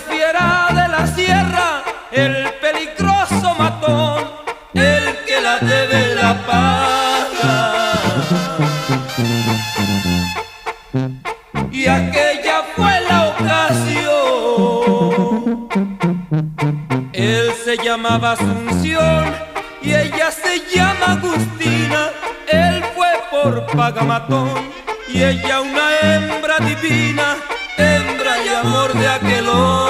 fiera de la sierra, el peligroso matón, el que la debe la paga. Y aquella fue la ocasión. Él se llamaba Asunción y ella se llama Agustina. Él fue por pagamatón y ella una hembra divina, hembra y amor de aquel hombre.